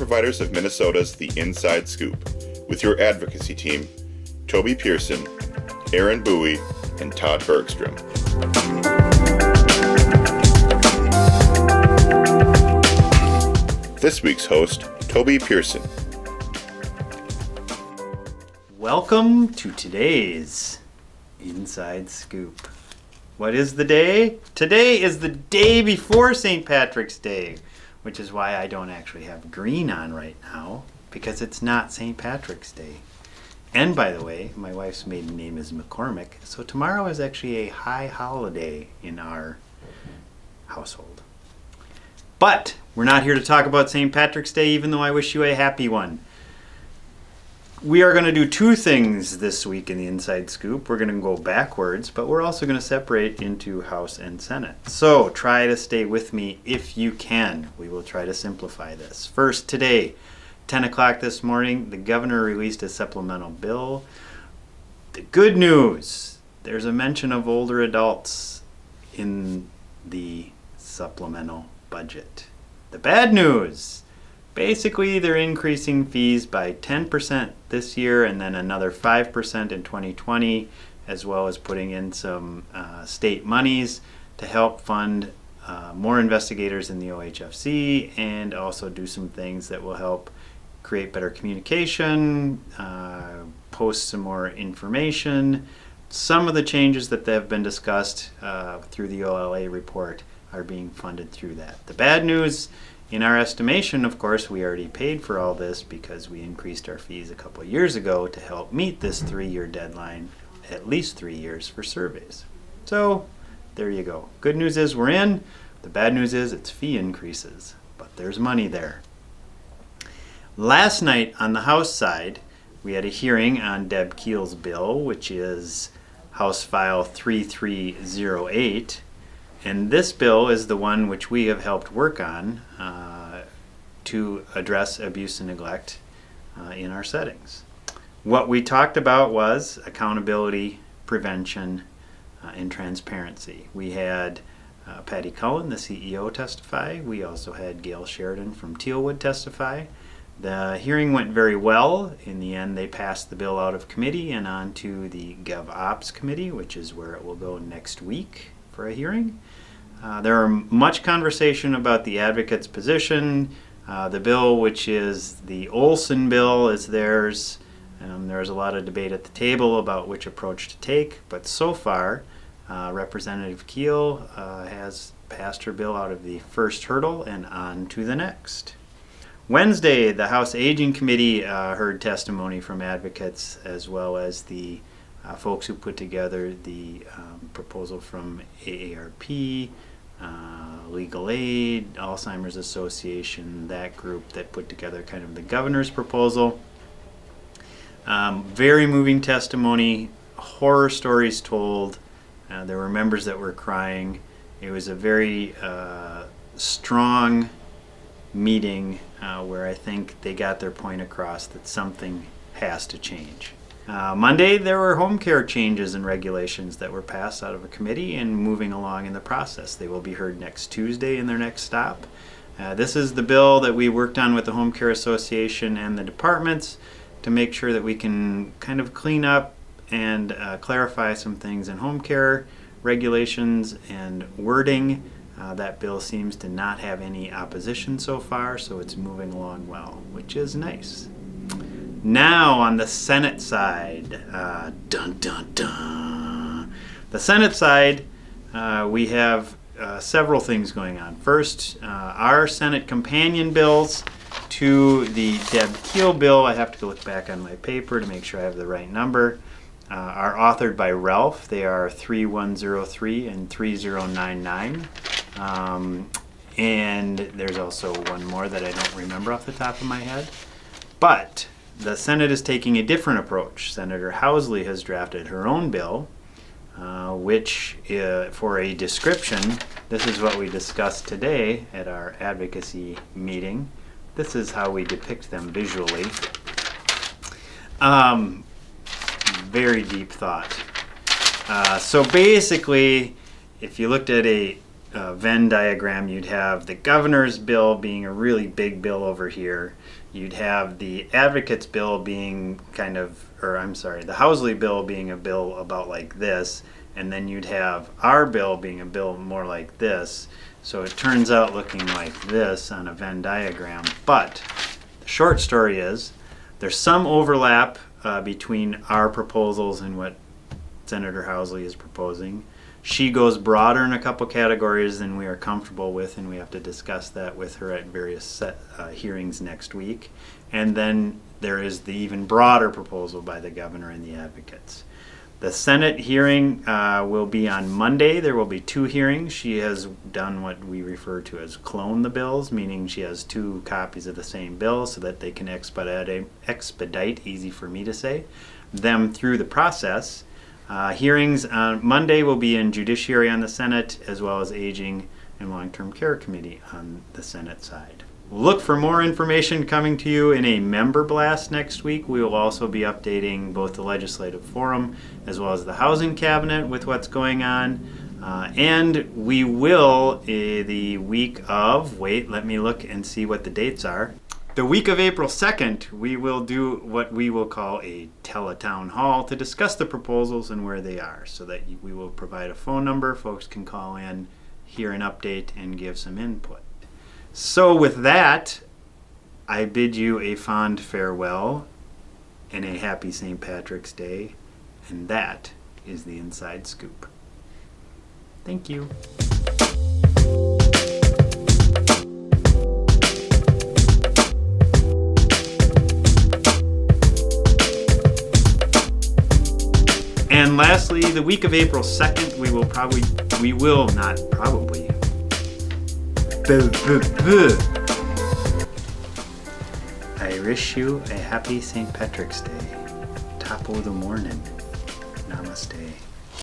providers of Minnesota's The Inside Scoop, with your advocacy team, Toby Pearson, Aaron Bowie, and Todd Bergstrom. This week's host, Toby Pearson. Welcome to today's Inside Scoop. What is the day? Today is the day before St. Patrick's Day, which is why I don't actually have green on right now, because it's not St. Patrick's Day. And by the way, my wife's maiden name is McCormick, so tomorrow is actually a high holiday in our household. But we're not here to talk about St. Patrick's Day, even though I wish you a happy one. We are going to do two things this week in the Inside Scoop. We're going to go backwards, but we're also going to separate into House and Senate. So try to stay with me if you can. We will try to simplify this. First, today, 10 o'clock this morning, the governor released a supplemental bill. The good news, there's a mention of older adults in the supplemental budget. The bad news, basically, they're increasing fees by 10% this year and then another 5% in 2020, as well as putting in some state monies to help fund more investigators in the OHFC and also do some things that will help create better communication, post some more information. Some of the changes that have been discussed through the OLA report are being funded through that. The bad news, in our estimation, of course, we already paid for all this because we increased our fees a couple of years ago to help meet this 3-year deadline, at least 3 years for surveys. So there you go. Good news is we're in. The bad news is it's fee increases, but there's money there. Last night on the House side, we had a hearing on Deb Keel's bill, which is House File 3308. And this bill is the one which we have helped work on to address abuse and neglect in our settings. What we talked about was accountability, prevention, and transparency. We had Patty Cullen, the CEO, testify. We also had Gail Sheridan from Tealwood testify. The hearing went very well. In the end, they passed the bill out of committee and on to the GovOps committee, which is where it will go next week for a hearing. There are much conversation about the advocate's position. The bill, which is the Olson bill, is theirs. There's a lot of debate at the table about which approach to take, but so far, Representative Keel has passed her bill out of the first hurdle and on to the next. Wednesday, the House Aging Committee heard testimony from advocates as well as the folks who put together the proposal from AARP, Legal Aid, Alzheimer's Association, that group that put together kind of the governor's proposal. Very moving testimony, horror stories told. There were members that were crying. It was a very strong meeting where I think they got their point across that something has to change. Monday, there were home care changes and regulations that were passed out of a committee and moving along in the process. They will be heard next Tuesday in their next stop. This is the bill that we worked on with the Home Care Association and the departments to make sure that we can kind of clean up and clarify some things in home care regulations and wording. That bill seems to not have any opposition so far, so it's moving along well, which is nice. Now on the Senate side, dun dun dun. The Senate side, we have several things going on. First, our Senate companion bills to the Deb Keel bill, I have to go look back on my paper to make sure I have the right number, are authored by Ralph. They are 3103 and 3099. And there's also one more that I don't remember off the top of my head. But the Senate is taking a different approach. Senator Housley has drafted her own bill, which, for a description, this is what we discussed today at our advocacy meeting. This is how we depict them visually. Very deep thought. So basically, if you looked at a Venn diagram, you'd have the governor's bill being a really big bill over here. You'd have the Advocates bill being the Housley bill being a bill about like this, and then you'd have our bill being a bill more like this. So it turns out looking like this on a Venn diagram. But the short story is there's some overlap between our proposals and what Senator Housley is proposing. She goes broader in a couple categories than we are comfortable with, and we have to discuss that with her at various hearings next week. And then there is the even broader proposal by the governor and the Advocates. The Senate hearing will be on Monday. There will be 2 hearings. She has done what we refer to as clone the bills, meaning she has 2 copies of the same bill so that they can expedite, easy for me to say, them through the process. Hearings on Monday will be in Judiciary on the Senate, as well as Aging and Long-Term Care Committee on the Senate side. Look for more information coming to you in a member blast next week. We will also be updating both the Legislative Forum as well as the Housing Cabinet with what's going on. And we will, the week of, let me look and see what the dates are. The week of April 2nd, we will do what we will call a teletown hall to discuss the proposals and where they are, so that we will provide a phone number. Folks can call in, hear an update, and give some input. So with that, I bid you a fond farewell and a happy St. Patrick's Day, and that is the Inside Scoop. Thank you. And lastly, the week of April 2nd, I wish you a happy St. Patrick's Day. Top of the morning. Namaste.